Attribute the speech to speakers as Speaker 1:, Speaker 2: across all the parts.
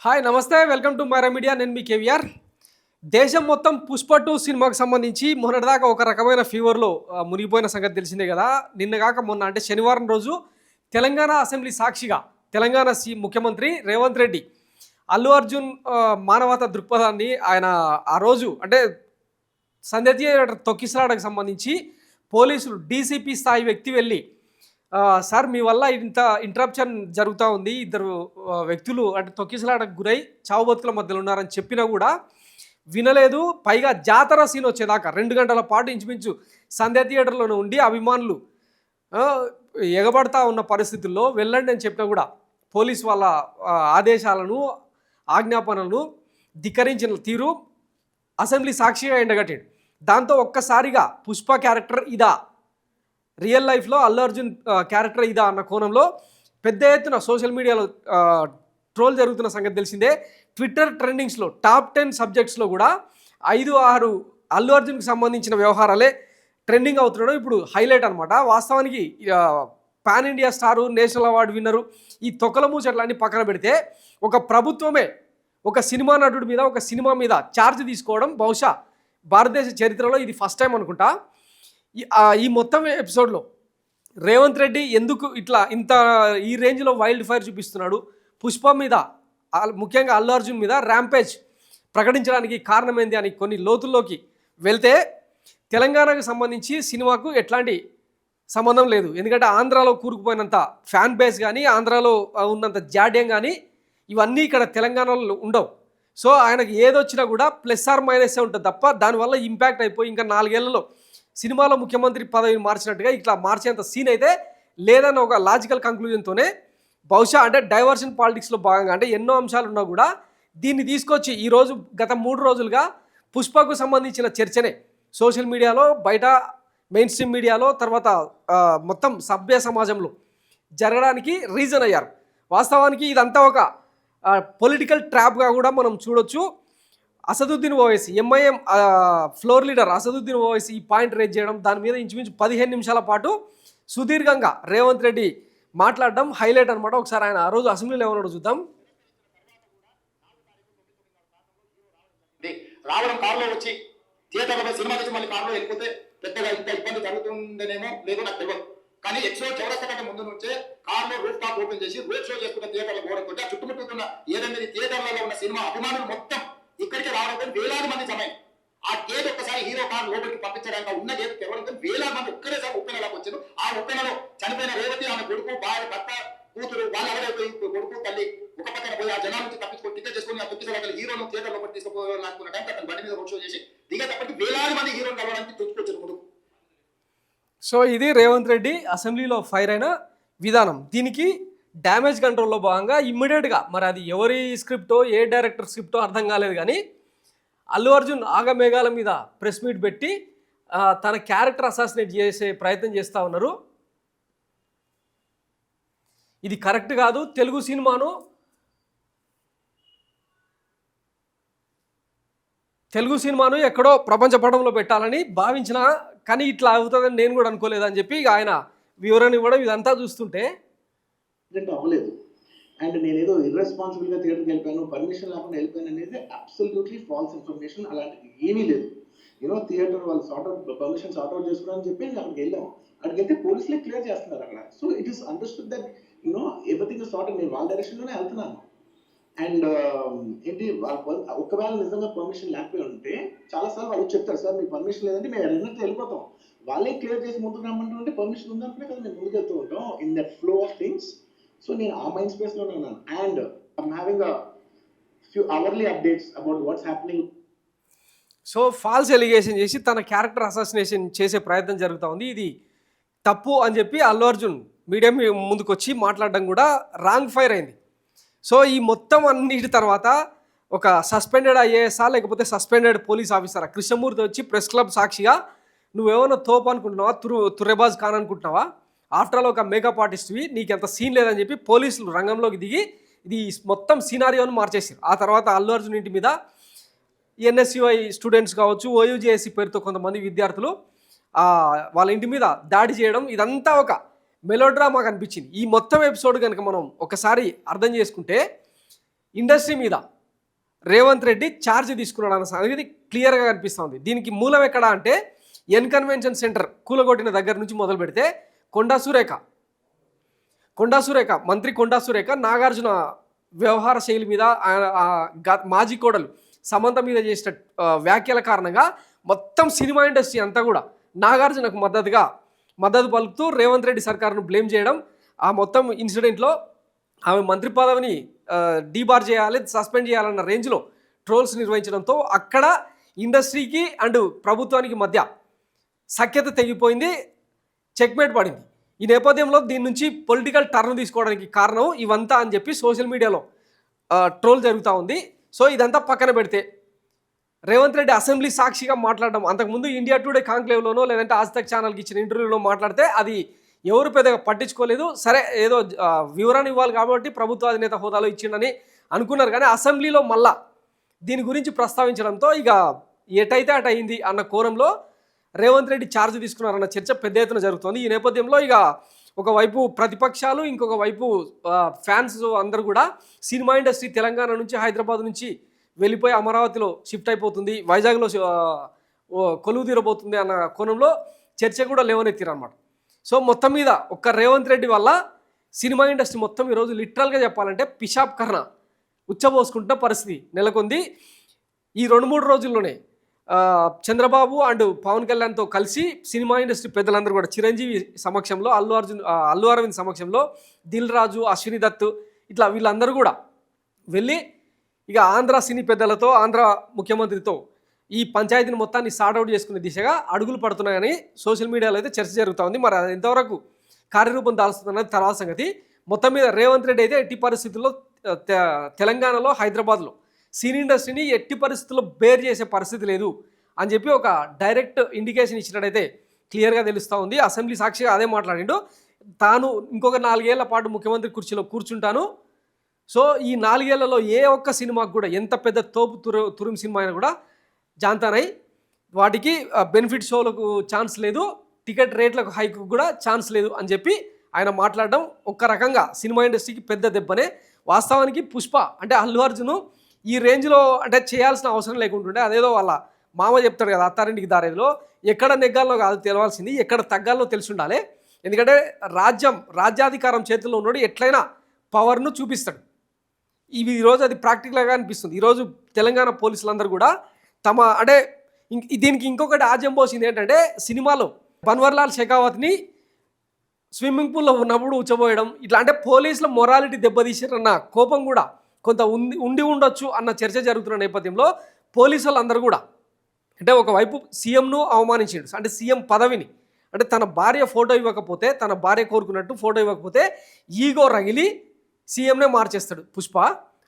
Speaker 1: Hi నమస్తే welcome to Myra media. నేను మీ కేవీఆర్. దేశం మొత్తం పుష్ప 2 సినిమాకి సంబంధించి మొన్నటిదాకా ఒక రకమైన ఫీవర్లో మునిగిపోయిన సంగతి తెలిసిందే కదా. నిన్నగాక మొన్న అంటే శనివారం రోజు తెలంగాణ అసెంబ్లీ సాక్షిగా తెలంగాణ ముఖ్యమంత్రి రేవంత్ రెడ్డి అల్లు అర్జున్ మానవతా దృక్పథాన్ని ఆయన ఆ రోజు అంటే సంధ్య థియేటర్ తొక్కిసలాటకు సంబంధించి పోలీసులు డీసీపీ స్థాయి వ్యక్తి వెళ్ళి సార్ మీ వల్ల ఇంత ఇంటరప్షన్ జరుగుతూ ఉంది, ఇద్దరు వ్యక్తులు అంటే తొక్కిసలాటకు గురై చావు బతుకుల మధ్యలో ఉన్నారని చెప్పినా కూడా వినలేదు. పైగా జాతర సీన్ వచ్చేదాకా 2 గంటల పాటు ఇంచుమించు సంధ్య థియేటర్లోనే ఉండి అభిమానులు ఎగబడతా ఉన్న పరిస్థితుల్లో వెళ్ళండి అని చెప్పినా కూడా పోలీస్ వాళ్ళ ఆదేశాలను ఆజ్ఞాపనలను ధిక్కరించిన తీరు అసెంబ్లీ సాక్షిగా ఎండగట్టాడు. దాంతో ఒక్కసారిగా పుష్ప క్యారెక్టర్ ఇదా, రియల్ లైఫ్లో అల్లు అర్జున్ క్యారెక్టర్ ఇదా అన్న కోణంలో పెద్ద ఎత్తున సోషల్ మీడియాలో ట్రోల్ జరుగుతున్న సంగతి తెలిసిందే. ట్విట్టర్ ట్రెండింగ్స్లో టాప్ 10 సబ్జెక్ట్స్లో కూడా 5-6 అల్లు అర్జున్కి సంబంధించిన వ్యవహారాలే ట్రెండింగ్ అవుతుండడం ఇప్పుడు హైలైట్ అనమాట. వాస్తవానికి pan India star, national award winner, ఈ తొక్కల మూచట్లన్నీ పక్కన పెడితే ఒక ప్రభుత్వమే ఒక సినిమా నటుడి మీద ఒక సినిమా మీద ఛార్జ్ తీసుకోవడం బహుశా భారతదేశ చరిత్రలో ఇది ఫస్ట్ టైం అనుకుంటా. ఈ మొత్తం ఎపిసోడ్లో రేవంత్ రెడ్డి ఎందుకు ఇంత ఈ రేంజ్లో వైల్డ్ ఫైర్ చూపిస్తున్నాడు, పుష్ప మీద ముఖ్యంగా అల్లు అర్జున్ మీద ర్యాంపేజ్ ప్రకటించడానికి కారణం ఏంది అని కొన్ని లోతుల్లోకి వెళ్తే తెలంగాణకు సంబంధించి సినిమాకు ఎట్లాంటి సంబంధం లేదు. ఎందుకంటే ఆంధ్రాలో కూరుకుపోయినంత ఫ్యాన్ బేస్ కానీ ఆంధ్రాలో ఉన్నంత జాడ్యం కానీ ఇవన్నీ ఇక్కడ తెలంగాణలో ఉండవు. సో ఆయనకు ఏదొచ్చినా కూడా ప్లస్ ఆర్ మైనసే ఉంటుంది తప్ప దానివల్ల ఇంపాక్ట్ అయిపోయి ఇంకా 4 ఏళ్లలో సినిమాలో ముఖ్యమంత్రి పదవిని మార్చినట్టుగా ఇట్లా మార్చేంత సీన్ అయితే లేదన్న ఒక లాజికల్ కంక్లూజన్తోనే బహుశా అంటే డైవర్షన్ పాలిటిక్స్లో భాగంగా అంటే ఎన్నో అంశాలు ఉన్నా కూడా దీన్ని తీసుకొచ్చి ఈరోజు గత 3 రోజులుగా పుష్పకు సంబంధించిన చర్చనే సోషల్ మీడియాలో, బయట మెయిన్ స్ట్రీమ్ మీడియాలో, తర్వాత మొత్తం సభ్య సమాజంలో జరగడానికి రీజన్ అయ్యారు. వాస్తవానికి ఇదంతా ఒక పొలిటికల్ ట్రాప్గా కూడా మనం చూడొచ్చు. Asaduddin Owaisi MIM floor leader Asaduddin Owaisi ఈ పాయింట్ రేజ్ చేయడం, దాని మీద ఇంచుమించు 15 నిమిషాల పాటు సుదీర్ఘంగా రేవంత్ రెడ్డి మాట్లాడడం హైలైట్ అనమాట. ఒకసారి ఆయన ఆ రోజు అసెంబ్లీలో ఏమన్నాడో చూద్దాం.
Speaker 2: రావడం కారులో వచ్చి థియేటర్లో సినిమా నుంచి మళ్ళీ కారులో వెళ్ళిపోతే పెద్దగా ఇంత ఇబ్బంది జరుగుతుందనేమో లేదో నాకు తెలియదు. కానీ ఎక్సో చౌరస్తా కంటే ముందు నుంచే కార్లో రూఫ్ టాప్ ఓపెన్ చేసి రోడ్ షో చేసుకున్న థియేటర్లో పోవడంతో చుట్టుముట్టుకున్న 7-8 థియేటర్లలో ఉన్న సినిమా అభిమానులు మొత్తం ఇక్కడికి రావడంతో వేలాది మంది సమయం ఆ గేట్ ఒక్కసారి హీరో కార్ లోపలికి పంపించడానికి ఉన్న గేట్ తెరవడంతో వేలాది మంది ఒక్కరేసారి ఉప్పెనలాగా వచ్చారు. ఆ ఉప్పెనలో చనిపోయిన రేవతి, ఆమె కొడుకు, భార్య, భర్త, కూతురు వాళ్ళు ఎవరైపోయి కొడుకు, తల్లి ఒక పక్కన పోయి ఆ జనాల నుంచి తప్పించుకొని టికెట్ చేసుకుని ఆ తొక్కిసలాటలు హీరోను థియేటర్ లోపలికి తీసుకుపోవాలనుకున్న టైం అతను బండి మీద రోడ్ షో చేసి దిగేటప్పటికి వేలాది మంది హీరోని కలవడానికి తొచ్చుకొచ్చారు ముందు.
Speaker 1: సో ఇది రేవంత్ రెడ్డి అసెంబ్లీలో ఫైర్ అయిన విధానం. దీనికి డ్యామేజ్ కంట్రోల్లో భాగంగా ఇమ్మీడియట్గా మరి అది ఎవరి స్క్రిప్టో ఏ డైరెక్టర్ స్క్రిప్టో అర్థం కాలేదు కానీ అల్లు అర్జున్ ఆగమేఘాల మీద ప్రెస్ మీట్ పెట్టి తన క్యారెక్టర్ అసాసినేట్ చేసే ప్రయత్నం చేస్తూ ఉన్నారు. ఇది కరెక్ట్ కాదు, తెలుగు సినిమాను ఎక్కడో ప్రపంచ పటంలో పెట్టాలని భావించిన, కానీ ఇట్లా అవుతుందని నేను కూడా అనుకోలేదని చెప్పి ఆయన వివరణ ఇవ్వడం ఇదంతా చూస్తుంటే
Speaker 3: అవ్వలేదు. అండ్ నేనేదో ఇర్రెస్పాన్సిబుల్గా థియేటర్కి వెళ్ళిపోయాను, పర్మిషన్ లేకుండా వెళ్ళిపోయాను అనేది అబ్సల్యూట్లీ ఫాల్స్ ఇన్ఫర్మేషన్. అలాంటిది ఏమీ లేదు. థియేటర్ వాళ్ళు పర్మిషన్ సార్ట్అవుట్ చేసుకోవడానికి చెప్పి నేను అక్కడికి వెళ్ళాము. అక్కడికి వెళ్తే పోలీసులే క్లియర్ చేస్తున్నారు అక్కడ. So it is understood that everything is sorted. నేను వాళ్ళ డైరెక్షన్లోనే వెళ్తున్నాను. అండ్ ఏంటి ఒకవేళ నిజంగా పర్మిషన్ లేకపోయి ఉంటే చాలాసార్లు వాళ్ళు చెప్తారు, సార్ మీకు పర్మిషన్ లేదంటే మేము ఎన్నట్టు వెళ్ళిపోతాం, వాళ్ళే క్లియర్ చేసి ముందుకు రమ్మంటుంటే పర్మిషన్ ఉందనుకునే కదా మేము ముందుకు వెళ్తూ ఉంటాం in that flow of things. So నేను ఆ మైండ్ స్పేస్లోనే ఉన్నాను. And I'm having a few hourly updates about what's happening.
Speaker 1: So false allegation చేసి తన క్యారెక్టర్ అసాసినేషన్ చేసే ప్రయత్నం జరుగుతూ ఉంది. ఇది తప్పు అని చెప్పి అల్లు అర్జున్ మీడియా ముందుకు వచ్చి మాట్లాడడం కూడా రాంగ్ ఫైర్ అయింది. సో ఈ మొత్తం అన్నిటి తర్వాత ఒక సస్పెండెడ్ ఐఏఎస్ఆ లేకపోతే సస్పెండెడ్ పోలీస్ ఆఫీసర్ కృష్ణమూర్తి వచ్చి ప్రెస్ క్లబ్ సాక్షిగా నువ్వేమన్నా తోపు అనుకుంటున్నావా, తుర్రెబాజ్ ఖాన్ అనుకుంటున్నావా, ఆఫ్టర్ ఆల్ ఒక మేకప్ ఆర్టిస్ట్వి, నీకు ఎంత సీన్ లేదని చెప్పి పోలీసులు రంగంలోకి దిగి ఇది మొత్తం సినారియోను మార్చేసారు. ఆ తర్వాత అల్లు అర్జున్ ఇంటి మీద ఎన్ఎస్యుఐ స్టూడెంట్స్ కావచ్చు, ఓయూజేఎస్సీ పేరుతో కొంతమంది విద్యార్థులు వాళ్ళ ఇంటి మీద దాడి చేయడం, ఇదంతా ఒక మెలోడ్రామా కనిపించింది. ఈ మొత్తం ఎపిసోడ్ కనుక మనం ఒకసారి అర్థం చేసుకుంటే ఇండస్ట్రీ మీద రేవంత్ రెడ్డి ఛార్జ్ తీసుకున్నాడు అన్న సంగతి క్లియర్గా కనిపిస్తుంది. దీనికి మూలం ఎక్కడ అంటే ఎన్ కన్వెన్షన్ సెంటర్ కూలగొట్టిన దగ్గర నుంచి మొదలు పెడితే కొండా సురేఖ మంత్రి కొండా సురేఖ నాగార్జున వ్యవహార శైలి మీద మాజీ కోడలు సమంత మీద చేసిన వ్యాఖ్యల కారణంగా మొత్తం సినిమా ఇండస్ట్రీ అంతా కూడా నాగార్జునకు మద్దతు పలుకుతూ రేవంత్ రెడ్డి సర్కారును బ్లేమ్ చేయడం, ఆ మొత్తం ఇన్సిడెంట్లో ఆమె మంత్రి పదవిని డీబార్ చేయాలి, సస్పెండ్ చేయాలన్న రేంజ్లో ట్రోల్స్ నిర్వహించడంతో అక్కడ ఇండస్ట్రీకి అండ్ ప్రభుత్వానికి మధ్య సఖ్యత తెగిపోయింది, చెక్మేట్ పడింది. ఈ నేపథ్యంలో దీని నుంచి పొలిటికల్ టర్న్ తీసుకోవడానికి కారణం ఇవంతా అని చెప్పి సోషల్ మీడియాలో ట్రోల్ జరుగుతూ ఉంది. సో ఇదంతా పక్కన పెడితే రేవంత్ రెడ్డి అసెంబ్లీ సాక్షిగా మాట్లాడడం, అంతకుముందు ఇండియా టుడే కాంక్లేవ్లోనో లేదంటే ఆజ్ తక్ ఛానల్కి ఇచ్చిన ఇంటర్వ్యూలో మాట్లాడితే అది ఎవరు పెద్దగా పట్టించుకోలేదు. సరే ఏదో వివరణ ఇవ్వాలి కాబట్టి ప్రభుత్వ అధినేత హోదాలో ఇచ్చిండని అనుకున్నారు, కానీ అసెంబ్లీలో మళ్ళా దీని గురించి ప్రస్తావించడంతో ఇక ఎటైతే అటు అయింది అన్న కోణంలో రేవంత్ రెడ్డి ఛార్జ్ తీసుకున్నారన్న చర్చ పెద్ద ఎత్తున జరుగుతోంది. ఈ నేపథ్యంలో ఇక ఒకవైపు ప్రతిపక్షాలు, ఇంకొక వైపు ఫ్యాన్స్ అందరూ కూడా సినిమా ఇండస్ట్రీ తెలంగాణ నుంచి హైదరాబాద్ నుంచి వెళ్ళిపోయి అమరావతిలో షిఫ్ట్ అయిపోతుంది, వైజాగ్లో కొలువు తీరబోతుంది అన్న కోణంలో చర్చ కూడా లేవనెత్తిరన్నమాట. సో మొత్తం మీద ఒక్క రేవంత్ రెడ్డి వల్ల సినిమా ఇండస్ట్రీ మొత్తం ఈరోజు లిటరల్గా చెప్పాలంటే పిషాబ్ కర్ణ ఉచ్చబోసుకుంటున్న పరిస్థితి నెలకొంది. ఈ 2-3 రోజుల్లోనే చంద్రబాబు అండ్ పవన్ కళ్యాణ్తో కలిసి సినిమా ఇండస్ట్రీ పెద్దలందరూ కూడా చిరంజీవి సమక్షంలో, అల్లు అరవింద్ సమక్షంలో, దిల్ రాజు, అశ్విని దత్ ఇట్లా వీళ్ళందరూ కూడా వెళ్ళి ఇక ఆంధ్ర సినీ పెద్దలతో, ఆంధ్ర ముఖ్యమంత్రితో ఈ పంచాయతీని మొత్తాన్ని సార్ట్అవుట్ చేసుకునే దిశగా అడుగులు పడుతున్నాయని సోషల్ మీడియాలో అయితే చర్చ జరుగుతూ ఉంది. మరి అది ఎంతవరకు కార్యరూపం దాల్చుతుందన్నది తర్వాత సంగతి. మొత్తం మీద రేవంత్ రెడ్డి అయితే ఎట్టి పరిస్థితుల్లో తెలంగాణలో, హైదరాబాద్లో సినీ ఇండస్ట్రీని ఎట్టి పరిస్థితుల్లో బేర్ చేసే పరిస్థితి లేదు అని చెప్పి ఒక డైరెక్ట్ ఇండికేషన్ ఇచ్చినట్టయితే క్లియర్గా తెలుస్తూ ఉంది. అసెంబ్లీ సాక్షిగా అదే మాట్లాడిండు. తాను ఇంకొక 4 ఏళ్ల పాటు ముఖ్యమంత్రి కుర్చీలో కూర్చుంటాను, సో ఈ 4 ఏళ్లలో ఏ ఒక్క సినిమాకు కూడా ఎంత పెద్ద తోపు తురుం సినిమా అయినా కూడా జాంతానై వాటికి బెనిఫిట్ షోలకు ఛాన్స్ లేదు, టికెట్ రేట్లకు హైకు కూడా ఛాన్స్ లేదు అని చెప్పి ఆయన మాట్లాడడం ఒక్క రకంగా సినిమా ఇండస్ట్రీకి పెద్ద దెబ్బనే. వాస్తవానికి పుష్ప అంటే అల్లు అర్జున్ ఈ రేంజ్లో అంటే చేయాల్సిన అవసరం లేకుంటుండే, అదేదో వాళ్ళ మామ చెప్తాడు కదా అత్తారింటికి దారేదిలో, ఎక్కడ నెగ్గాలో కాదు తెలవాల్సింది, ఎక్కడ తగ్గాలో తెలిసి ఉండాలి. ఎందుకంటే రాజ్యాధికారం చేతుల్లో ఉన్నాడు, ఎట్లయినా పవర్ను చూపిస్తాడు. ఇవి ఈరోజు అది ప్రాక్టికల్గా అనిపిస్తుంది. ఈరోజు తెలంగాణ పోలీసులందరూ కూడా అంటే దీనికి ఇంకొకటి ఆజ్యం పోసింది ఏంటంటే, సినిమాలో బన్వర్లాల్ షెకావత్ని స్విమ్మింగ్ పూల్లో ఉన్నప్పుడు ఉచ్చబోయడం, ఇట్లా అంటే పోలీసుల మొరాలిటీ దెబ్బతీసారన్న కోపం కూడా కొంత ఉండి ఉండొచ్చు అన్న చర్చ జరుగుతున్న నేపథ్యంలో పోలీసు వాళ్ళందరూ కూడా అంటే ఒకవైపు సీఎంను అవమానించాడు, అంటే సీఎం పదవిని, అంటే తన భార్య ఫోటో ఇవ్వకపోతే, తన భార్య కోరుకున్నట్టు ఫోటో ఇవ్వకపోతే ఈగో రగిలి సీఎంనే మార్చేస్తాడు పుష్ప.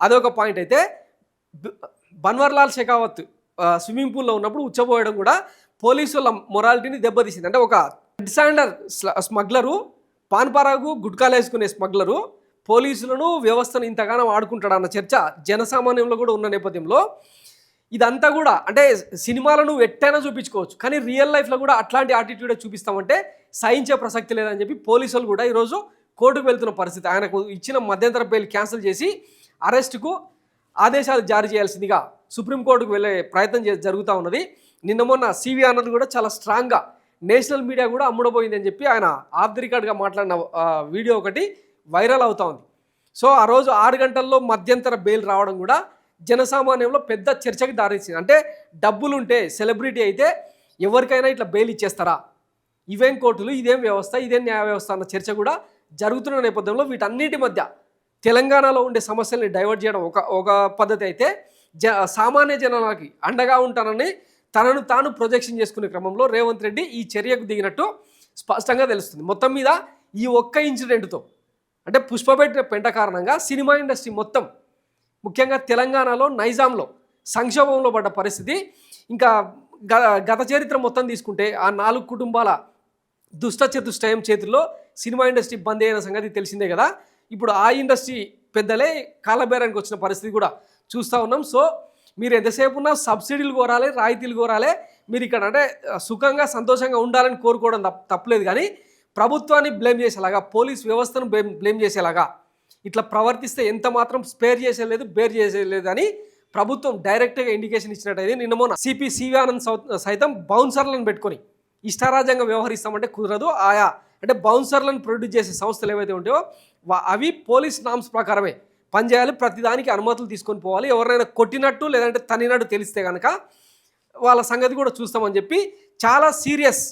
Speaker 1: అదొక పాయింట్ అయితే, బన్వర్లాల్ షెకావత్ స్విమ్మింగ్ పూల్లో ఉన్నప్పుడు ఉచ్చబోయడం కూడా పోలీసుల మొరాలిటీని దెబ్బతీసింది. అంటే ఒక డిసైండర్ స్మగ్లరు, పాన్పరాగు గుట్కాలు వేసుకునే స్మగ్లరు పోలీసులను, వ్యవస్థను ఇంతగానో ఆడుకుంటాడు అన్న చర్చ జనసామాన్యంలో కూడా ఉన్న నేపథ్యంలో ఇదంతా కూడా అంటే సినిమాలను ఎట్టైనా చూపించుకోవచ్చు, కానీ రియల్ లైఫ్లో కూడా అట్లాంటి యాటిట్యూడే చూపిస్తామంటే సహించే ప్రసక్తి లేదని చెప్పి పోలీసులు కూడా ఈరోజు కోర్టుకు వెళ్తున్న పరిస్థితి. ఆయనకు ఇచ్చిన మధ్యంతర బెయిల్ క్యాన్సిల్ చేసి అరెస్టుకు ఆదేశాలు జారీ చేయాల్సిందిగా సుప్రీంకోర్టుకు వెళ్ళే ప్రయత్నం జరుగుతూ ఉన్నది. నిన్న మొన్న సివి అన్నది కూడా చాలా స్ట్రాంగ్గా నేషనల్ మీడియా కూడా అమ్ముడపోయింది అని చెప్పి ఆయన ఆఫ్ ది రికార్డ్గా మాట్లాడిన వీడియో ఒకటి వైరల్ అవుతూ ఉంది. సో ఆ రోజు 6 గంటల్లో మధ్యంతర బెయిల్ రావడం కూడా జనసామాన్యంలో పెద్ద చర్చకి దారితీసింది. అంటే డబ్బులుంటే, సెలబ్రిటీ అయితే ఎవరికైనా ఇట్లా బెయిల్ ఇచ్చేస్తారా, ఇవేం కోర్టులు, ఇదేం వ్యవస్థ, ఇదేం న్యాయ వ్యవస్థ అన్న చర్చ కూడా జరుగుతున్న నేపథ్యంలో వీటన్నిటి మధ్య తెలంగాణలో ఉండే సమస్యల్ని డైవర్ట్ చేయడం ఒక పద్ధతి అయితే, సామాన్య జనాలకి అండగా ఉంటానని తనను తాను ప్రొజెక్షన్ చేసుకునే క్రమంలో రేవంత్ రెడ్డి ఈ చర్యకు దిగినట్టు స్పష్టంగా తెలుస్తుంది. మొత్తం మీద ఈ ఒక్క ఇన్సిడెంట్తో అంటే పుష్ప పెట్టిన పెంట కారణంగా సినిమా ఇండస్ట్రీ మొత్తం, ముఖ్యంగా తెలంగాణలో నైజాంలో సంక్షోభంలో పడ్డ పరిస్థితి. ఇంకా గత చరిత్ర మొత్తం తీసుకుంటే ఆ 4 కుటుంబాల దుష్టచతుష్టయం చేతుల్లో సినిమా ఇండస్ట్రీ బంద్ అయిన సంగతి తెలిసిందే కదా. ఇప్పుడు ఆ ఇండస్ట్రీ పెద్దలే కాలబేరానికి వచ్చిన పరిస్థితి కూడా చూస్తూ ఉన్నాం. సో మీరు ఎంతసేపు ఉన్నా సబ్సిడీలు కోరాలి, రాయితీలు కోరాలి, మీరు ఇక్కడ అంటే సుఖంగా సంతోషంగా ఉండాలని కోరుకోవడం తప్పలేదు, కానీ ప్రభుత్వాన్ని బ్లేమ్ చేసేలాగా, పోలీస్ వ్యవస్థను బ్లేమ్ చేసేలాగా ఇట్లా ప్రవర్తిస్తే ఎంత మాత్రం స్పేర్ చేసేలేదు బేర్ చేసేలేదు అని ప్రభుత్వం డైరెక్ట్గా ఇండికేషన్ ఇచ్చినట్టయితే నిన్న మొన్న సిపి సివి ఆనంద్ సైతం బౌన్సర్లను పెట్టుకొని ఇష్టారాజ్యంగా వ్యవహరిస్తామంటే కుదరదు. ఆయా అంటే బౌన్సర్లను ప్రొడ్యూస్ చేసే సంస్థలు ఏవైతే ఉంటాయో అవి పోలీస్ నామ్స్ ప్రకారమే పనిచేయాలి. ప్రతిదానికి అనుమతులు తీసుకొని పోవాలి. ఎవరైనా కొట్టినట్టు లేదంటే తనినట్టు తెలిస్తే కనుక వాళ్ళ సంగతి కూడా చూస్తామని చెప్పి చాలా సీరియస్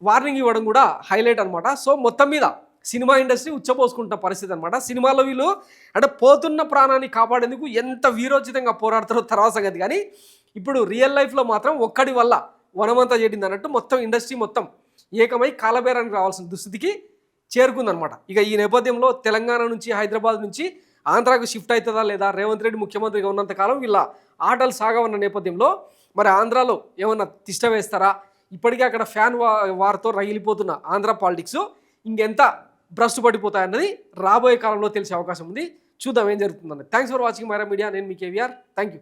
Speaker 1: వార్నింగ్ ఇవ్వడం కూడా హైలైట్ అనమాట. సో మొత్తం మీద సినిమా ఇండస్ట్రీ ఉచ్చపోసుకుంటున్న పరిస్థితి అనమాట. సినిమాలో వీళ్ళు అంటే పోతున్న ప్రాణాన్ని కాపాడేందుకు ఎంత వీరోచితంగా పోరాడతారో తర్వాత సంగతి. కానీ ఇప్పుడు రియల్ లైఫ్లో మాత్రం ఒక్కడి వల్ల వనమంతా చేరింది అన్నట్టు మొత్తం ఇండస్ట్రీ మొత్తం ఏకమై కాలబేరానికి రావాల్సిన దుస్థితికి చేరుకుందనమాట. ఇక ఈ నేపథ్యంలో తెలంగాణ నుంచి హైదరాబాద్ నుంచి ఆంధ్రాకు షిఫ్ట్ అవుతుందా లేదా, రేవంత్ రెడ్డి ముఖ్యమంత్రిగా ఉన్నంతకాలం వీళ్ళ ఆటలు సాగవన్న నేపథ్యంలో మరి ఆంధ్రాలో ఏమన్నా తిష్ట వేస్తారా? ఇప్పటికే అక్కడ ఫ్యాన్ వార్తో రగిలిపోతున్న ఆంధ్ర పాలిటిక్స్ ఇంకెంత భ్రష్టు పడిపోతాయన్నది రాబోయే కాలంలో తెలిసే అవకాశం ఉంది. చూద్దాం ఏం జరుగుతుందని. Thanks for watching Myra media. నేను మీ కేవీఆర్. Thank you.